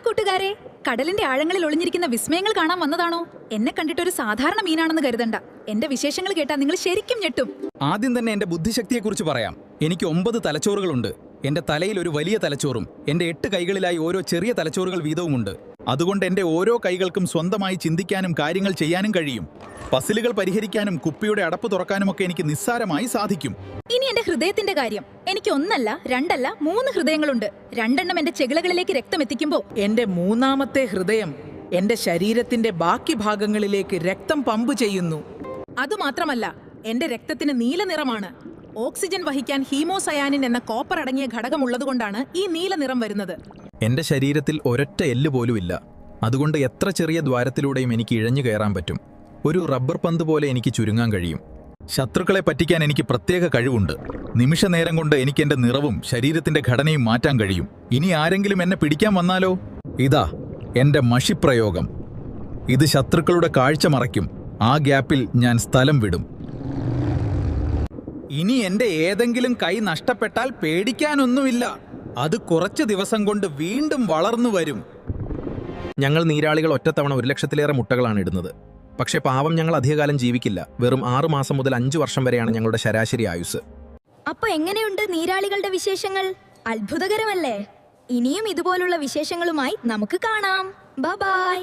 കൂട്ടുകാരെ, കടലിന്റെ ആഴങ്ങളിൽ ഒളിഞ്ഞിരിക്കുന്ന വിസ്മയങ്ങൾ കാണാൻ വന്നതാണോ? എന്നെ കണ്ടിട്ടൊരു സാധാരണ മീനാണെന്ന് കരുതണ്ട. എന്റെ വിശേഷങ്ങൾ കേട്ടാ നിങ്ങൾ ശരിക്കും ഞെട്ടും. ആദ്യം തന്നെ എന്റെ ബുദ്ധിശക്തിയെക്കുറിച്ച് പറയാം. എനിക്ക് 9 തലച്ചോറുകളുണ്ട്. എന്റെ തലയിൽ ഒരു വലിയ തലച്ചോറും എന്റെ 8 കൈകളിലായി ഓരോ ചെറിയ തലച്ചോറുകൾ വീതവുമുണ്ട്. അതുകൊണ്ട് എന്റെ ഓരോ കൈകൾക്കും സ്വന്തമായി ചിന്തിക്കാനും കാര്യങ്ങൾ ചെയ്യാനും കഴിയും. പസിലുകൾ പരിഹരിക്കാനും കുപ്പിയുടെ അടപ്പ് തുറക്കാനുമൊക്കെ എനിക്ക് നിസ്സാരമായി സാധിക്കും. ഇനി എന്റെ ഹൃദയത്തിന്റെ കാര്യം. എനിക്ക് 1 അല്ല 2 അല്ല 3 ഹൃദയങ്ങളുണ്ട്. 2 എണ്ണം എന്റെ ചെകിളകളിലേക്ക് രക്തം എത്തിക്കുമ്പോൾ എന്റെ 3ാമത്തെ ഹൃദയം എന്റെ ശരീരത്തിന്റെ ബാക്കി ഭാഗങ്ങളിലേക്ക് രക്തം പമ്പ് ചെയ്യുന്നു. അതുമാത്രമല്ല, എന്റെ രക്തത്തിന് നീല നിറമാണ്. ഓക്സിജൻ വഹിക്കാൻ ഹീമോസയാനിൻ എന്ന കോപ്പർ അടങ്ങിയ ഘടകമുള്ളതുകൊണ്ടാണ് ഈ നീല നിറം വരുന്നത്. എന്റെ ശരീരത്തിൽ ഒരൊറ്റ എല്ല് പോലുമില്ല. അതുകൊണ്ട് എത്ര ചെറിയ ദ്വാരത്തിലൂടെയും എനിക്ക് ഇഴഞ്ഞു കയറാൻ പറ്റും. ഒരു റബ്ബർ പന്ത് പോലെ എനിക്ക് ചുരുങ്ങാൻ കഴിയും. ശത്രുക്കളെ പറ്റിക്കാൻ എനിക്ക് പ്രത്യേക കഴിവുണ്ട്. നിമിഷ നേരം കൊണ്ട് എനിക്ക് എന്റെ നിറവും ശരീരത്തിന്റെ ഘടനയും മാറ്റാൻ കഴിയും. ഇനി ആരെങ്കിലും എന്നെ പിടിക്കാൻ വന്നാലോ? ഇതാ എന്റെ മഷിപ്രയോഗം. ഇത് ശത്രുക്കളുടെ കാഴ്ച മറയ്ക്കും. ആ ഗ്യാപ്പിൽ ഞാൻ സ്ഥലം വിടും. ഇനി എന്റെ ഏതെങ്കിലും കൈ നഷ്ടപ്പെട്ടാൽ പേടിക്കാനൊന്നുമില്ല. അത് കുറച്ച് ദിവസം കൊണ്ട് വീണ്ടും വളർന്നു വരും. ഞങ്ങൾ നീരാളികൾ ഒറ്റത്തവണ 1 ലക്ഷത്തിലേറെ മുട്ടകളാണ് ഇടുന്നത്. പക്ഷേ പാവം ഞങ്ങൾ അധികകാലം ജീവിക്കില്ല. വെറും 6 മാസം മുതൽ 5 വർഷം വരെയാണ് ഞങ്ങളുടെ ശരാശരി ആയുസ്. അപ്പൊ എങ്ങനെയുണ്ട് നീരാളികളുടെ വിശേഷങ്ങൾ? അത്ഭുതകരമല്ലേ? ഇനിയും ഇതുപോലുള്ള വിശേഷങ്ങളുമായി നമുക്ക് കാണാം. ബൈ.